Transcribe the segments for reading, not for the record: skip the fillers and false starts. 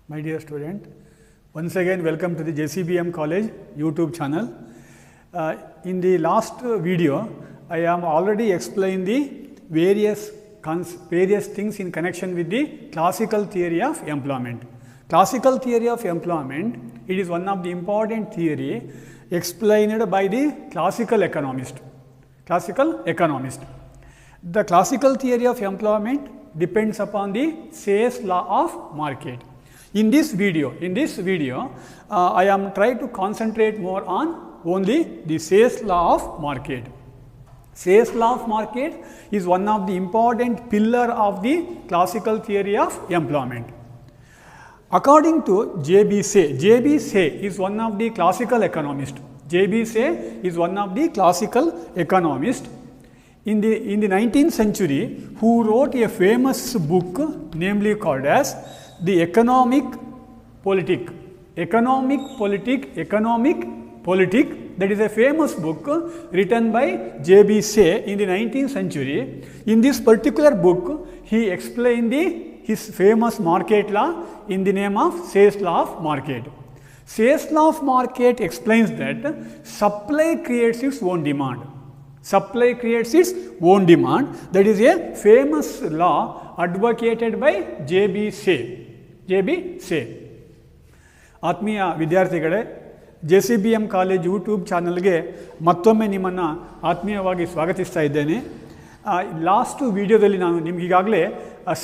My dear student, once again welcome to the JCBM College YouTube channel. In the last video, I am already explained the various things in connection with the classical theory of employment. Classical theory of employment, it is one of the important theory explained by the classical economist. The classical theory of employment depends upon the Say's law of market. In this video, I am trying to concentrate more on only the Say's law of market. Say's law of market is one of the important pillar of the classical theory of employment. According to J.B. Say is one of the classical economists. J.B. Say is one of the classical economists in the 19th century who wrote a famous book namely called as The Economic Politic. That is a famous book written by J.B. Say in the 19th century. In this particular book, he explained his famous market law in the name of Say's law of market. Say's law of market explains that supply creates its own demand. That is a famous law advocated by J.B. Say. ಆತ್ಮೀಯ ವಿದ್ಯಾರ್ಥಿಗಳೇ, JCBM college YouTube ಚಾನಲ್ಗೆ ಮತ್ತೊಮ್ಮೆ ನಿಮ್ಮನ್ನು ಆತ್ಮೀಯವಾಗಿ ಸ್ವಾಗತಿಸ್ತಾ ಇದ್ದೇನೆ. Last ವಿಡಿಯೋದಲ್ಲಿ ನಾನು ನಿಮಗೀಗಾಗಲೇ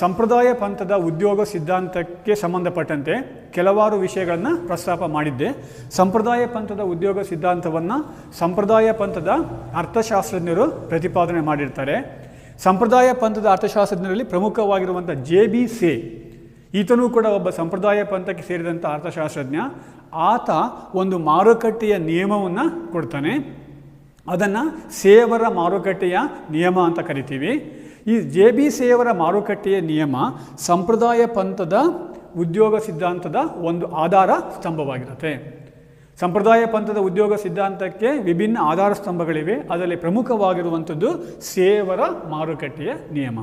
ಸಂಪ್ರದಾಯ ಪಂಥದ ಉದ್ಯೋಗ ಸಿದ್ಧಾಂತಕ್ಕೆ ಸಂಬಂಧಪಟ್ಟಂತೆ ಕೆಲವಾರು ವಿಷಯಗಳನ್ನು ಪ್ರಸ್ತಾಪ ಮಾಡಿದ್ದೆ. ಸಂಪ್ರದಾಯ ಪಂಥದ ಉದ್ಯೋಗ ಸಿದ್ಧಾಂತವನ್ನು ಸಂಪ್ರದಾಯ ಪಂಥದ ಅರ್ಥಶಾಸ್ತ್ರಜ್ಞರು ಪ್ರತಿಪಾದನೆ ಮಾಡಿರ್ತಾರೆ. ಸಂಪ್ರದಾಯ ಪಂಥದ ಅರ್ಥಶಾಸ್ತ್ರಜ್ಞರಲ್ಲಿ ಪ್ರಮುಖವಾಗಿರುವಂಥ J.B. Say, ಈತನೂ ಕೂಡ ಒಬ್ಬ ಸಂಪ್ರದಾಯ ಪಂಥಕ್ಕೆ ಸೇರಿದಂಥ ಅರ್ಥಶಾಸ್ತ್ರಜ್ಞ. ಆತ ಒಂದು ಮಾರುಕಟ್ಟೆಯ ನಿಯಮವನ್ನು ಕೊಡ್ತಾನೆ. ಅದನ್ನು ಸೇವರ ಮಾರುಕಟ್ಟೆಯ ನಿಯಮ ಅಂತ ಕರಿತೀವಿ. ಈ J.B. Say ಅವರ ಮಾರುಕಟ್ಟೆಯ ನಿಯಮ ಸಂಪ್ರದಾಯ ಪಂಥದ ಉದ್ಯೋಗ ಸಿದ್ಧಾಂತದ ಒಂದು ಆಧಾರ ಸ್ತಂಭವಾಗಿರುತ್ತೆ. ಸಂಪ್ರದಾಯ ಪಂಥದ ಉದ್ಯೋಗ ಸಿದ್ಧಾಂತಕ್ಕೆ ವಿಭಿನ್ನ ಆಧಾರ ಸ್ತಂಭಗಳಿವೆ. ಅದರಲ್ಲಿ ಪ್ರಮುಖವಾಗಿರುವಂಥದ್ದು ಸೇವರ ಮಾರುಕಟ್ಟೆಯ ನಿಯಮ.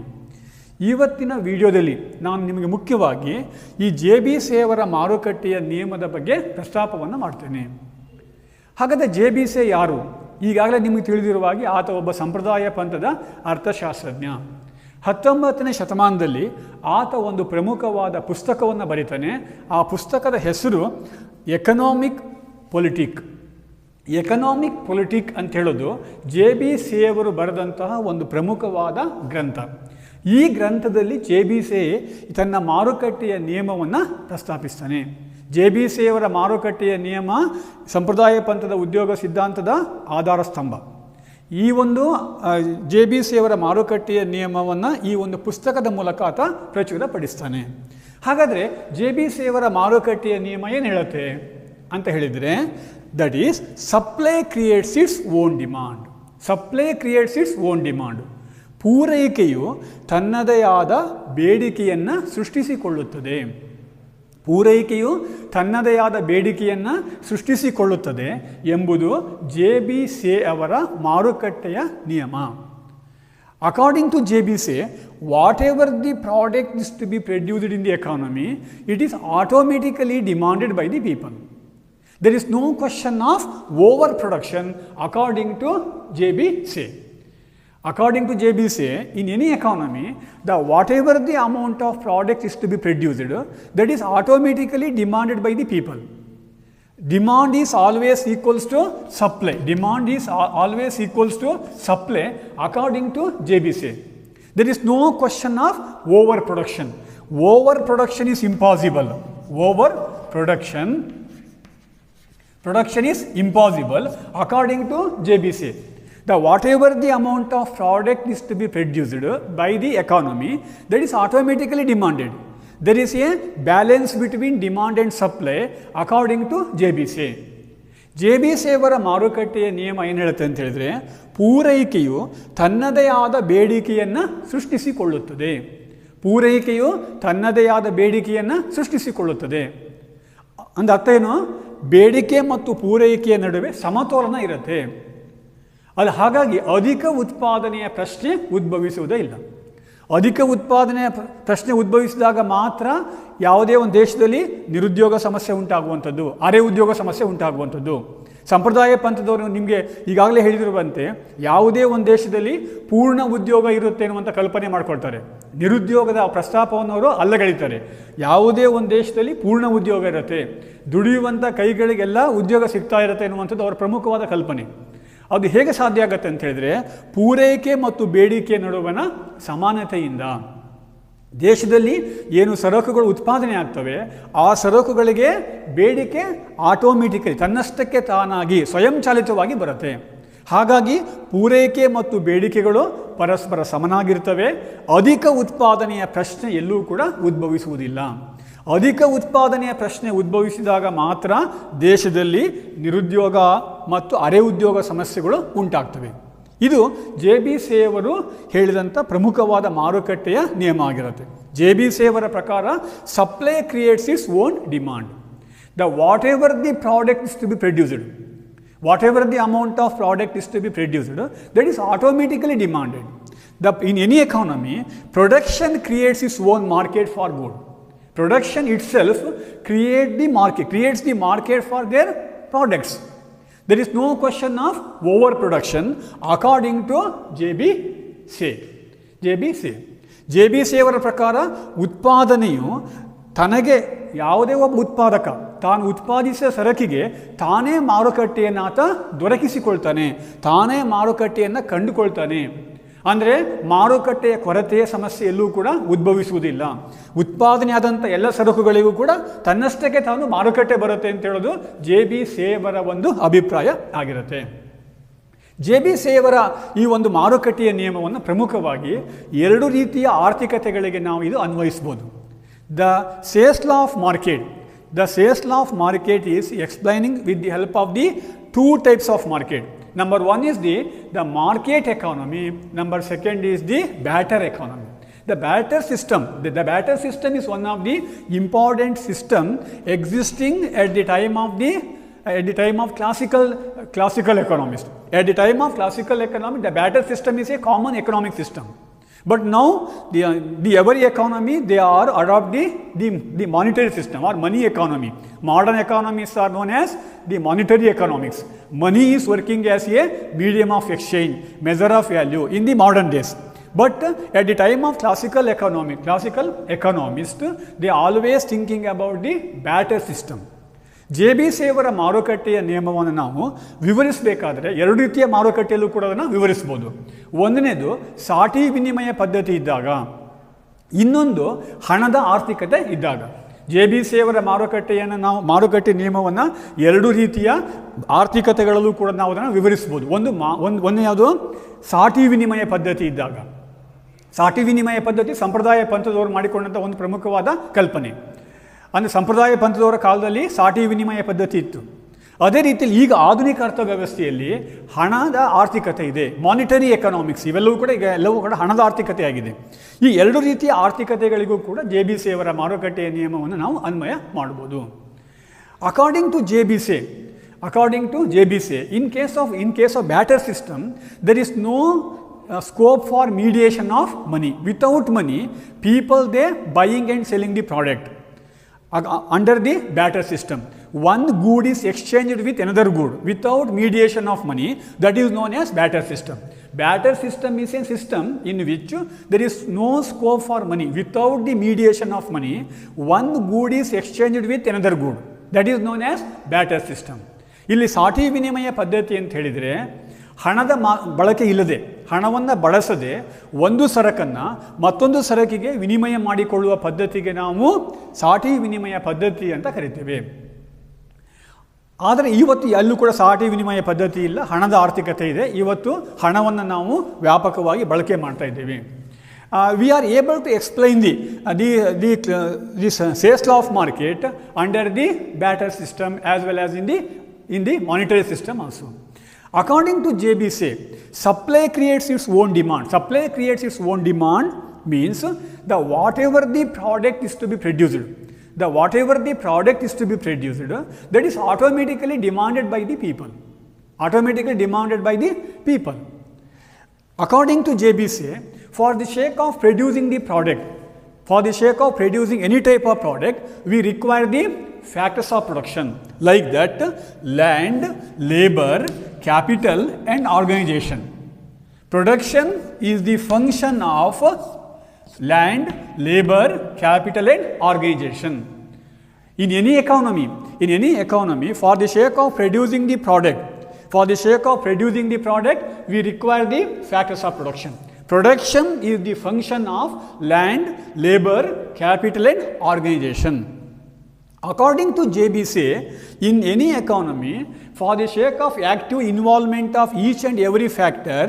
ಇವತ್ತಿನ ವಿಡಿಯೋದಲ್ಲಿ ನಾನು ನಿಮಗೆ ಮುಖ್ಯವಾಗಿ ಈ J.B. Say ಅವರ ಮಾರುಕಟ್ಟೆಯ ನಿಯಮದ ಬಗ್ಗೆ ಪ್ರಸ್ತಾಪವನ್ನು ಮಾಡ್ತೇನೆ. ಹಾಗಾದರೆ J.B. Say ಯಾರು? ಈಗಾಗಲೇ ನಿಮಗೆ ತಿಳಿದಿರುವ ಹಾಗೆ ಆತ ಒಬ್ಬ ಸಂಪ್ರದಾಯ ಪಂಥದ ಅರ್ಥಶಾಸ್ತ್ರಜ್ಞ. 19ನೇ ಶತಮಾನದಲ್ಲಿ ಆತ ಒಂದು ಪ್ರಮುಖವಾದ ಪುಸ್ತಕವನ್ನು ಬರೀತಾನೆ. ಆ ಪುಸ್ತಕದ ಹೆಸರು ಎಕನಾಮಿಕ್ ಪೊಲಿಟಿಕ್ ಅಂತ ಹೇಳೋದು J.B. Say ಅವರು ಬರೆದಂತಹ ಒಂದು ಪ್ರಮುಖವಾದ ಗ್ರಂಥ. ಈ ಗ್ರಂಥದಲ್ಲಿ J.B. Say ತನ್ನ ಮಾರುಕಟ್ಟೆಯ ನಿಯಮವನ್ನು ಪ್ರಸ್ತಾಪಿಸ್ತಾನೆ. J.B. Say ಅವರ ಮಾರುಕಟ್ಟೆಯ ನಿಯಮ ಸಂಪ್ರದಾಯ ಪಂಥದ ಉದ್ಯೋಗ ಸಿದ್ಧಾಂತದ ಆಧಾರ ಸ್ತಂಭ. ಈ ಒಂದು J.B. Say ಅವರ ಮಾರುಕಟ್ಟೆಯ ನಿಯಮವನ್ನು ಈ ಒಂದು ಪುಸ್ತಕದ ಮೂಲಕ ಆತ ಪ್ರಚುರಪಡಿಸ್ತಾನೆ. ಹಾಗಾದರೆ J.B. Say ಅವರ ಮಾರುಕಟ್ಟೆಯ ನಿಯಮ ಏನು ಹೇಳುತ್ತೆ ಅಂತ ಹೇಳಿದರೆ, that is supply creates its own demand. ಪೂರೈಕೆಯು ತನ್ನದೇ ಆದ ಬೇಡಿಕೆಯನ್ನು ಸೃಷ್ಟಿಸಿಕೊಳ್ಳುತ್ತದೆ ಎಂಬುದು J.B. Say ಅವರ ಮಾರುಕಟ್ಟೆಯ ನಿಯಮ. According to J.B. Say, whatever the product is to be produced in the economy, it is automatically demanded by the people. There is no question of overproduction according to J.B. Say. According to J.B. Say, in any economy, whatever the amount of product is to be produced, that is automatically demanded by the people. Demand is always equals to supply. According to J.B. Say. There is no question of overproduction. Overproduction is impossible. Production is impossible according to J.B. Say. Whatever the amount of product is to be produced by the economy, that is automatically demanded. There is a balance between demand and supply according to J.B. Say. J.B. Say ಅವರ ಮಾರುಕಟ್ಟೆಯ ನಿಯಮ ಏನು ಹೇಳುತ್ತೆ ಅಂತ ಹೇಳಿದರೆ, ಪೂರೈಕೆಯು ತನ್ನದೇ ಆದ ಬೇಡಿಕೆಯನ್ನು ಸೃಷ್ಟಿಸಿಕೊಳ್ಳುತ್ತದೆ. ಅಂದ ಅರ್ಥ ಏನು? ಬೇಡಿಕೆ ಮತ್ತು ಪೂರೈಕೆಯ ನಡುವೆ ಸಮತೋಲನ ಇರುತ್ತೆ. ಅದು ಹಾಗಾಗಿ ಅಧಿಕ ಉತ್ಪಾದನೆಯ ಪ್ರಶ್ನೆ ಉದ್ಭವಿಸುವುದೇ ಇಲ್ಲ. ಅಧಿಕ ಉತ್ಪಾದನೆಯ ಪ್ರಶ್ನೆ ಉದ್ಭವಿಸಿದಾಗ ಮಾತ್ರ ಯಾವುದೇ ಒಂದು ದೇಶದಲ್ಲಿ ನಿರುದ್ಯೋಗ ಸಮಸ್ಯೆ ಉಂಟಾಗುವಂಥದ್ದು, ಅರೆ ಉದ್ಯೋಗ ಸಮಸ್ಯೆ ಉಂಟಾಗುವಂಥದ್ದು. ಸಂಪ್ರದಾಯ ಪಂಥದವರು ನಿಮಗೆ ಈಗಾಗಲೇ ಹೇಳಿದಿರುವಂತೆ ಯಾವುದೇ ಒಂದು ದೇಶದಲ್ಲಿ ಪೂರ್ಣ ಉದ್ಯೋಗ ಇರುತ್ತೆ ಅನ್ನುವಂಥ ಕಲ್ಪನೆ ಮಾಡ್ಕೊಳ್ತಾರೆ. ನಿರುದ್ಯೋಗದ ಪ್ರಸ್ತಾಪವನ್ನು ಅವರು ಅಲ್ಲಗಳಿತಾರೆ. ಯಾವುದೇ ಒಂದು ದೇಶದಲ್ಲಿ ಪೂರ್ಣ ಉದ್ಯೋಗ ಇರುತ್ತೆ, ದುಡಿಯುವಂಥ ಕೈಗಳಿಗೆಲ್ಲ ಉದ್ಯೋಗ ಸಿಗ್ತಾ ಇರುತ್ತೆ ಅನ್ನುವಂಥದ್ದು ಅವರ ಪ್ರಮುಖವಾದ ಕಲ್ಪನೆ. ಅದು ಹೇಗೆ ಸಾಧ್ಯ ಆಗುತ್ತೆ ಅಂತ ಹೇಳಿದ್ರೆ, ಪೂರೈಕೆ ಮತ್ತು ಬೇಡಿಕೆ ನಡುವಣ ಸಮಾನತೆಯಿಂದ. ದೇಶದಲ್ಲಿ ಏನು ಸರಕುಗಳು ಉತ್ಪಾದನೆ ಆಗ್ತವೆ, ಆ ಸರಕುಗಳಿಗೆ ಬೇಡಿಕೆ ಆಟೋಮೆಟಿಕಲಿ ತನ್ನಷ್ಟಕ್ಕೆ ತಾನಾಗಿ ಸ್ವಯಂಚಾಲಿತವಾಗಿ ಬರುತ್ತೆ. ಹಾಗಾಗಿ ಪೂರೈಕೆ ಮತ್ತು ಬೇಡಿಕೆಗಳು ಪರಸ್ಪರ ಸಮನಾಗಿರ್ತವೆ. ಅಧಿಕ ಉತ್ಪಾದನೆಯ ಪ್ರಶ್ನೆ ಎಲ್ಲೂ ಕೂಡ ಉದ್ಭವಿಸುವುದಿಲ್ಲ. ಅಧಿಕ ಉತ್ಪಾದನೆಯ ಪ್ರಶ್ನೆ ಉದ್ಭವಿಸಿದಾಗ ಮಾತ್ರ ದೇಶದಲ್ಲಿ ನಿರುದ್ಯೋಗ ಮತ್ತು ಅರೆ ಉದ್ಯೋಗ ಸಮಸ್ಯೆಗಳು ಉಂಟಾಗ್ತವೆ. ಇದು JBC ಅವರು ಹೇಳಿದಂಥ ಪ್ರಮುಖವಾದ ಮಾರುಕಟ್ಟೆಯ ನಿಯಮ ಆಗಿರುತ್ತೆ. JBC ಅವರ ಪ್ರಕಾರ supply creates its own demand. Whatever the product is to be produced, whatever the amount of product is to be produced, that is automatically demanded. In any economy, production creates its own market for good. Production itself creates the market for their products. There is no question of overproduction according to JBC ಅವರ ಪ್ರಕಾರ ಉತ್ಪಾದನೆಯು ತನಗೆ ಯಾವುದೇ ಒಬ್ಬ ಉತ್ಪಾದಕ ತಾನು ಉತ್ಪಾದಿಸಿದ ಸರಕಿಗೆ ತಾನೇ ಮಾರುಕಟ್ಟೆಯನ್ನು ಆತ ದೊರಕಿಸಿಕೊಳ್ತಾನೆ, ತಾನೇ ಮಾರುಕಟ್ಟೆಯನ್ನು ಕಂಡುಕೊಳ್ತಾನೆ. ಅಂದರೆ ಮಾರುಕಟ್ಟೆಯ ಕೊರತೆಯ ಸಮಸ್ಯೆ ಎಲ್ಲೂ ಕೂಡ ಉದ್ಭವಿಸುವುದಿಲ್ಲ. ಉತ್ಪಾದನೆ ಆದಂಥ ಎಲ್ಲ ಸರಕುಗಳಿಗೂ ಕೂಡ ತನ್ನಷ್ಟಕ್ಕೆ ತಾನು ಮಾರುಕಟ್ಟೆ ಬರುತ್ತೆ ಅಂತ ಹೇಳೋದು JBC ಅವರ ಒಂದು ಅಭಿಪ್ರಾಯ ಆಗಿರುತ್ತೆ. JBC ಅವರ ಈ ಒಂದು ಮಾರುಕಟ್ಟೆಯ ನಿಯಮವನ್ನು ಪ್ರಮುಖವಾಗಿ ಎರಡು ರೀತಿಯ ಆರ್ಥಿಕತೆಗಳಿಗೆ ನಾವು ಇದು ಅನ್ವಯಿಸ್ಬೋದು. The Say's law of market. The Say's law of market is explaining with the help of the two types of market. Number one is the market economy. Number second is the barter economy. The barter system is one of the important system existing at the time of classical economists. At the time of classical economy, the barter system is a common economic system. But now every economy they are adopt the monetary system or money economy. Modern economies are known as the monetary economics. Money is working as a medium of exchange, measure of value in the modern days. But at the time of classical economists, they always thinking about the barter system. JBC ಅವರ ಮಾರುಕಟ್ಟೆಯ ನಿಯಮವನ್ನು ನಾವು ವಿವರಿಸಬೇಕಾದ್ರೆ ಎರಡು ರೀತಿಯ ಮಾರುಕಟ್ಟೆಯಲ್ಲೂ ಕೂಡ ಅದನ್ನು ವಿವರಿಸ್ಬೋದು. ಒಂದನೇದು ಸಾಟಿ ವಿನಿಮಯ ಪದ್ಧತಿ ಇದ್ದಾಗ, ಇನ್ನೊಂದು ಹಣದ ಆರ್ಥಿಕತೆ ಇದ್ದಾಗ. JBC ಅವರ ಮಾರುಕಟ್ಟೆ ನಿಯಮವನ್ನು ಎರಡು ರೀತಿಯ ಆರ್ಥಿಕತೆಗಳಲ್ಲೂ ಕೂಡ ನಾವು ಅದನ್ನು ವಿವರಿಸ್ಬೋದು. ಒಂದು ಯಾವುದು ಸಾಟಿ ವಿನಿಮಯ ಪದ್ಧತಿ ಇದ್ದಾಗ. ಸಾಟಿ ವಿನಿಮಯ ಪದ್ಧತಿ ಸಂಪ್ರದಾಯ ಪಂಥದವರು ಮಾಡಿಕೊಂಡಂಥ ಒಂದು ಪ್ರಮುಖವಾದ ಕಲ್ಪನೆ. ಅಂದರೆ ಸಂಪ್ರದಾಯ ಪಂಥದವರ ಕಾಲದಲ್ಲಿ ಸಾಟಿ ವಿನಿಮಯ ಪದ್ಧತಿ ಇತ್ತು. ಅದೇ ರೀತಿಯಲ್ಲಿ ಈಗ ಆಧುನಿಕ ಅರ್ಥವ್ಯವಸ್ಥೆಯಲ್ಲಿ ಹಣದ ಆರ್ಥಿಕತೆ ಇದೆ, ಮಾನಿಟರಿ ಎಕನಾಮಿಕ್ಸ್, ಇವೆಲ್ಲವೂ ಕೂಡ ಹಣದ ಆರ್ಥಿಕತೆ ಆಗಿದೆ. ಈ ಎರಡು ರೀತಿಯ ಆರ್ಥಿಕತೆಗಳಿಗೂ ಕೂಡ JBC ಅವರ ಮಾರುಕಟ್ಟೆಯ ನಿಯಮವನ್ನು ನಾವು ಅನ್ವಯ ಮಾಡ್ಬೋದು. According to JBC, in case of barter system, there is no scope for mediation of money. Without money, people they buying and selling the product. Under the barter system, one good is exchanged with another good without mediation of money. That is known as barter system. Barter system is a system in which there is no scope for money. Without the mediation of money, one good is exchanged with another good. That is known as barter system. ಇಲ್ಲಿ ಸಾಟಿ ವಿನಿಮಯ ಪದ್ಧತಿ ಅಂತ ಹೇಳಿದರೆ ಹಣದ ಬಳಕೆ ಇಲ್ಲದೆ, ಹಣವನ್ನು ಬಳಸದೆ ಒಂದು ಸರಕನ್ನು ಮತ್ತೊಂದು ಸರಕಿಗೆ ವಿನಿಮಯ ಮಾಡಿಕೊಳ್ಳುವ ಪದ್ಧತಿಗೆ ನಾವು ಸಾಟಿ ವಿನಿಮಯ ಪದ್ಧತಿ ಅಂತ ಕರಿತೇವೆ. ಆದರೆ ಇವತ್ತು ಎಲ್ಲೂ ಕೂಡ ಸಾಟಿ ವಿನಿಮಯ ಪದ್ಧತಿ ಇಲ್ಲ, ಹಣದ ಆರ್ಥಿಕತೆ ಇದೆ. ಇವತ್ತು ಹಣವನ್ನು ನಾವು ವ್ಯಾಪಕವಾಗಿ ಬಳಕೆ ಮಾಡ್ತಾ ಇದ್ದೇವೆ. We are able to explain the Say's law of market under the barter system as well as in the monetary system also. According to JBC, supply creates its own demand. Supply creates its own demand means whatever the product is to be produced, that is automatically demanded by the people. According to JBC, for the sake of producing the product, for the sake of producing any type of product, we require the factors of production like that land, labor, capital and organization. Production is the function of land, labor, capital and organization. In any economy, for the sake of producing the product, we require the factors of production. Production is the function of land, labor, capital and organization. According to JBC, in any economy, for the sake of active involvement of each and every factor,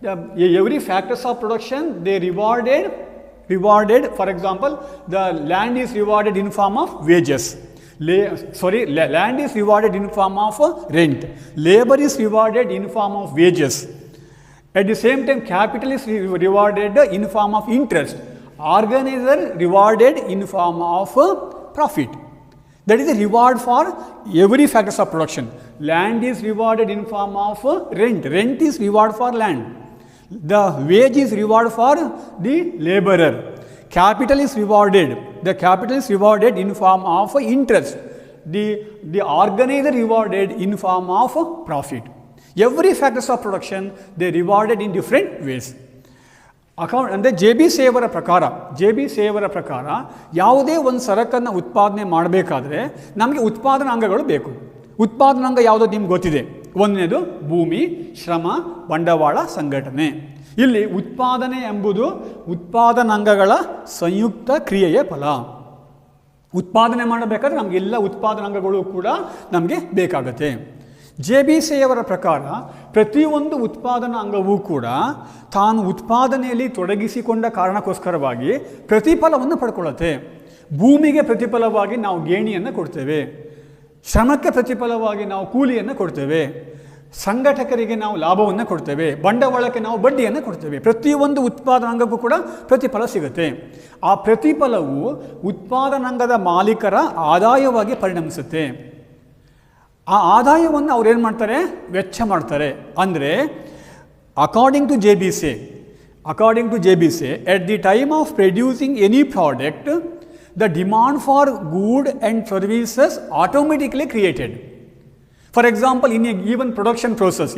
every factors of production, they rewarded, for example, the land is rewarded in form of wages. Land is rewarded in form of rent. Labor is rewarded in form of wages. At the same time, capital is rewarded in form of interest. Organizer rewarded in form of profit. That is the reward for every factors of production. Land is rewarded in form of rent. Rent is reward for land. The wage is reward for the laborer. Capital is rewarded. The capital is rewarded in form of interest. The organizer rewarded in form of profit. Every factors of production, they rewarded in different ways. ಅಂದರೆ JB ಸೇವರ ಪ್ರಕಾರ ಯಾವುದೇ ಒಂದು ಸರಕನ್ನು ಉತ್ಪಾದನೆ ಮಾಡಬೇಕಾದ್ರೆ ನಮಗೆ ಉತ್ಪಾದನಾಂಗಗಳು ಬೇಕು. ಉತ್ಪಾದನಾಂಗ ಯಾವುದೋ ನಿಮ್ಗೆ ಗೊತ್ತಿದೆ. ಒಂದನೇದು ಭೂಮಿ, ಶ್ರಮ, ಬಂಡವಾಳ, ಸಂಘಟನೆ. ಇಲ್ಲಿ ಉತ್ಪಾದನೆ ಎಂಬುದು ಉತ್ಪಾದನಾಂಗಗಳ ಸಂಯುಕ್ತ ಕ್ರಿಯೆಯ ಫಲ. ಉತ್ಪಾದನೆ ಮಾಡಬೇಕಾದ್ರೆ ನಮಗೆಲ್ಲ ಉತ್ಪಾದನಾಂಗಗಳು ಕೂಡ ನಮಗೆ ಬೇಕಾಗುತ್ತೆ. JBCಯವರ ಪ್ರಕಾರ ಪ್ರತಿಯೊಂದು ಉತ್ಪಾದನಾ ಅಂಗವೂ ಕೂಡ ತಾನು ಉತ್ಪಾದನೆಯಲ್ಲಿ ತೊಡಗಿಸಿಕೊಂಡ ಕಾರಣಕ್ಕೋಸ್ಕರವಾಗಿ ಪ್ರತಿಫಲವನ್ನು ಪಡ್ಕೊಳ್ಳುತ್ತೆ. ಭೂಮಿಗೆ ಪ್ರತಿಫಲವಾಗಿ ನಾವು ಗೇಣಿಯನ್ನು ಕೊಡ್ತೇವೆ, ಶ್ರಮಕ್ಕೆ ಪ್ರತಿಫಲವಾಗಿ ನಾವು ಕೂಲಿಯನ್ನು ಕೊಡ್ತೇವೆ, ಸಂಘಟಕರಿಗೆ ನಾವು ಲಾಭವನ್ನು ಕೊಡ್ತೇವೆ, ಬಂಡವಾಳಕ್ಕೆ ನಾವು ಬಡ್ಡಿಯನ್ನು ಕೊಡ್ತೇವೆ. ಪ್ರತಿಯೊಂದು ಉತ್ಪಾದನಾಂಗಕ್ಕೂ ಕೂಡ ಪ್ರತಿಫಲ ಸಿಗುತ್ತೆ. ಆ ಪ್ರತಿಫಲವು ಉತ್ಪಾದನಾಂಗದ ಮಾಲೀಕರ ಆದಾಯವಾಗಿ ಪರಿಣಮಿಸುತ್ತೆ. ಆ ಆದಾಯವನ್ನು ಅವ್ರು ಏನು ಮಾಡ್ತಾರೆ? ವೆಚ್ಚ ಮಾಡ್ತಾರೆ. ಅಂದರೆ according to JBC, at the time of producing any product, the demand for goods and services automatically created. For example, in a given production process,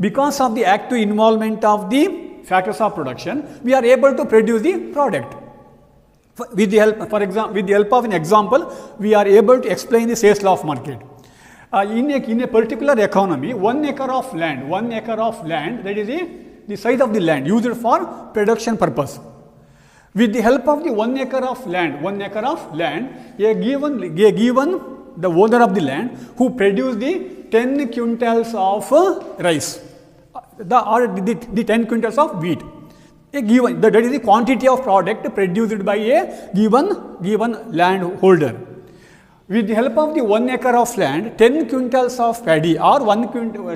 because of the active involvement of the factors of production, we are able to produce the product. With the help of an example, we are able to explain the sales law of market. In a particular economy, 1 acre of land, that is the size of the land used for production purpose. With the help of the 1 acre of land, the owner of the land who produced the 10 quintals of rice, the 10 quintals of wheat. That is the quantity of product produced by a given land holder. With the help of the 1 acre of land, 10 quintals of paddy or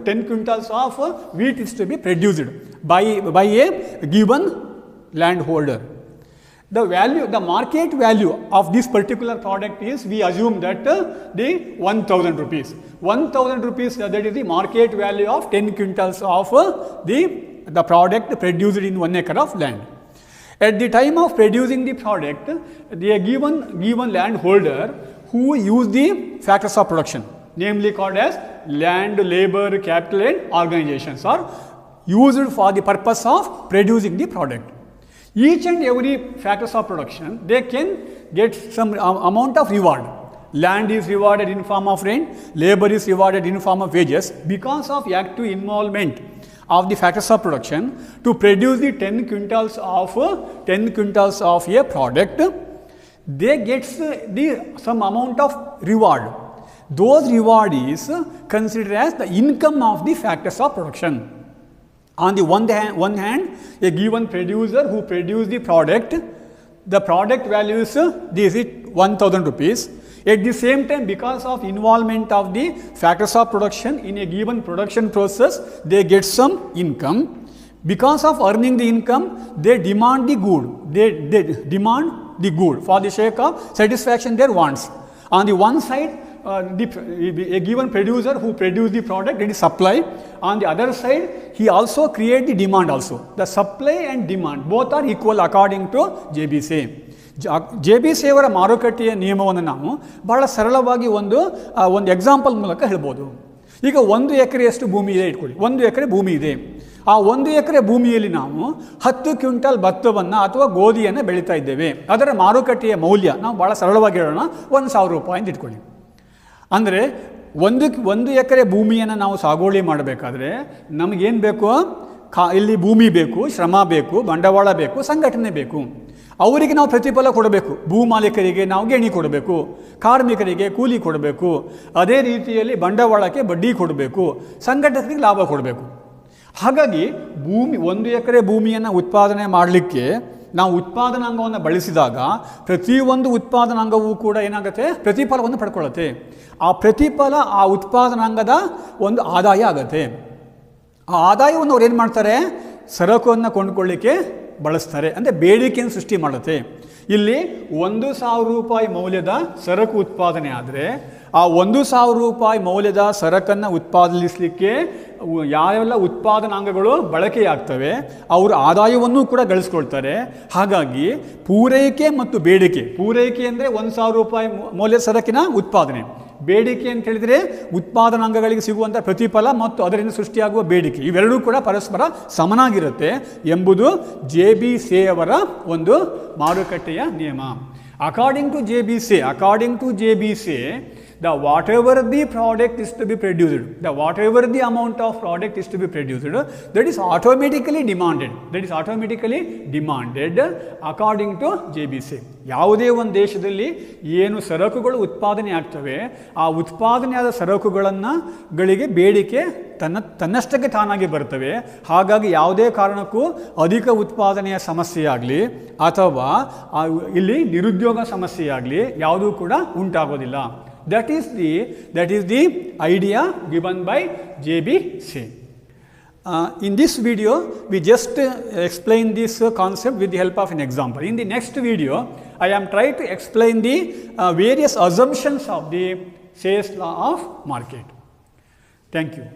10 quintals of wheat is to be produced by a given land holder. The market value of this particular product is, we assume that the 1000 rupees. 1000 rupees, that is the market value of 10 quintals of the product produced in 1 acre of land. At the time of producing the product, the given land holder who used the factors of production, namely called as land, labor, capital and organizations, are used for the purpose of producing the product. Each and every factors of production, they can get some amount of reward. Land is rewarded in form of rent, labor is rewarded in form of wages because of active involvement of the factors of production to produce the 10 quintals of a product. They get some amount of reward. Those reward is considered as the income of the factors of production. On the one hand, a given producer who produced the product value is 1000 rupees. At the same time, because of involvement of the factors of production in a given production process, they get some income. Because of earning the income, they demand the good. They demand the good for the sake of satisfaction their wants. On the one side, a given producer who produce the product, that is supply. On the other side, he also create the demand also. The supply and demand both are equal according to JBC. JBC ಅವರ ಮಾರುಕಟ್ಟೆಯ ನಿಯಮವನ್ನು ನಾವು ಬಹಳ ಸರಳವಾಗಿ ಒಂದು example ಮೂಲಕ ಹೇಳ್ಬೋದು. ಈಗ 1 ಎಕರೆಯಷ್ಟು ಭೂಮಿ ಇದೆ ಇಟ್ಕೊಳ್ಳಿ, 1 ಎಕರೆ ಭೂಮಿ ಇದೆ. ಆ 1 ಎಕರೆ ಭೂಮಿಯಲ್ಲಿ ನಾವು 10 ಕ್ವಿಂಟಲ್ ಭತ್ತವನ್ನು ಅಥವಾ ಗೋಧಿಯನ್ನು ಬೆಳೀತಾ ಇದ್ದೇವೆ. ಅದರ ಮಾರುಕಟ್ಟೆಯ ಮೌಲ್ಯ ನಾವು ಭಾಳ ಸರಳವಾಗಿ ಹೇಳೋಣ, 1,000 ರೂಪಾಯಿ ಅಂತ ಇಟ್ಕೊಳ್ಳಿ. ಅಂದರೆ 1 ಎಕರೆ ಭೂಮಿಯನ್ನು ನಾವು ಸಾಗುವಳಿ ಮಾಡಬೇಕಾದ್ರೆ ನಮಗೇನು ಬೇಕು? ಇಲ್ಲಿ ಭೂಮಿ ಬೇಕು, ಶ್ರಮ ಬೇಕು, ಬಂಡವಾಳ ಬೇಕು, ಸಂಘಟನೆ ಬೇಕು. ಅವರಿಗೆ ನಾವು ಪ್ರತಿಫಲ ಕೊಡಬೇಕು. ಭೂ ಮಾಲೀಕರಿಗೆ ನಾವು ಗೇಣಿ ಕೊಡಬೇಕು, ಕಾರ್ಮಿಕರಿಗೆ ಕೂಲಿ ಕೊಡಬೇಕು, ಅದೇ ರೀತಿಯಲ್ಲಿ ಬಂಡವಾಳಕ್ಕೆ ಬಡ್ಡಿ ಕೊಡಬೇಕು, ಸಂಘಟನೆಗೆ ಲಾಭ ಕೊಡಬೇಕು. ಹಾಗಾಗಿ 1 ಎಕರೆ ಭೂಮಿಯನ್ನು ಉತ್ಪಾದನೆ ಮಾಡಲಿಕ್ಕೆ ನಾವು ಉತ್ಪಾದನಾಂಗವನ್ನು ಬಳಸಿದಾಗ ಪ್ರತಿಯೊಂದು ಉತ್ಪಾದನಾಂಗವೂ ಕೂಡ ಏನಾಗುತ್ತೆ? ಪ್ರತಿಫಲವನ್ನು ಪಡ್ಕೊಳ್ಳುತ್ತೆ. ಆ ಪ್ರತಿಫಲ ಆ ಉತ್ಪಾದನಾಂಗದ ಒಂದು ಆದಾಯ ಆಗುತ್ತೆ. ಆ ಆದಾಯವನ್ನು ಅವ್ರು ಏನು ಮಾಡ್ತಾರೆ? ಸರಕನ್ನು ಕೊಂಡುಕೊಳ್ಳಿಕ್ಕೆ ಬಳಸ್ತಾರೆ, ಅಂದರೆ ಬೇಡಿಕೆಯನ್ನು ಸೃಷ್ಟಿ ಮಾಡುತ್ತೆ. ಇಲ್ಲಿ 1,000 ರೂಪಾಯಿ ಮೌಲ್ಯದ ಸರಕು ಉತ್ಪಾದನೆ ಆದರೆ ಆ 1,000 ರೂಪಾಯಿ ಮೌಲ್ಯದ ಸರಕನ್ನು ಉತ್ಪಾದಿಸಲಿಕ್ಕೆ ಯಾವೆಲ್ಲ ಉತ್ಪಾದನಾಂಗಗಳು ಬಳಕೆಯಾಗ್ತವೆ ಅವರು ಆದಾಯವನ್ನು ಕೂಡ ಗಳಿಸ್ಕೊಳ್ತಾರೆ. ಹಾಗಾಗಿ ಪೂರೈಕೆ ಮತ್ತು ಬೇಡಿಕೆ, ಪೂರೈಕೆ ಅಂದರೆ 1,000 ರೂಪಾಯಿ ಮೌಲ್ಯದ ಸರಕಿನ ಉತ್ಪಾದನೆ, ಬೇಡಿಕೆ ಅಂತ ಹೇಳಿದರೆ ಉತ್ಪಾದನಾಂಗಗಳಿಗೆ ಸಿಗುವಂಥ ಪ್ರತಿಫಲ ಮತ್ತು ಅದರಿಂದ ಸೃಷ್ಟಿಯಾಗುವ ಬೇಡಿಕೆ, ಇವೆರಡೂ ಕೂಡ ಪರಸ್ಪರ ಸಮನಾಗಿರುತ್ತೆ ಎಂಬುದು JBC ಅವರ ಒಂದು ಮಾರುಕಟ್ಟೆಯ ನಿಯಮ. According to JBC, whatever the product is to be produced, whatever the amount of product is to be produced, that is automatically demanded according to JBC. ಯಾವುದೇ ಒಂದು ದೇಶದಲ್ಲಿ ಏನು ಸರಕುಗಳು ಉತ್ಪಾದನೆ ಆಗ್ತವೆ ಆ ಉತ್ಪಾದನೆಯಾದ ಸರಕುಗಳಿಗೆ ಬೇಡಿಕೆ ತನ್ನಷ್ಟಕ್ಕೆ ತಾನಾಗಿ ಬರ್ತವೆ. ಹಾಗಾಗಿ ಯಾವುದೇ ಕಾರಣಕ್ಕೂ ಅಧಿಕ ಉತ್ಪಾದನೆಯ ಸಮಸ್ಯೆಯಾಗಲಿ ಅಥವಾ ಇಲ್ಲಿ ನಿರುದ್ಯೋಗ ಸಮಸ್ಯೆಯಾಗಲಿ ಯಾವುದೂ ಕೂಡ ಉಂಟಾಗೋದಿಲ್ಲ. That is the idea given by JBC. In this video, we just explain this concept with the help of an example. In the next video, I am trying to explain the various assumptions of the sales law of market. Thank you.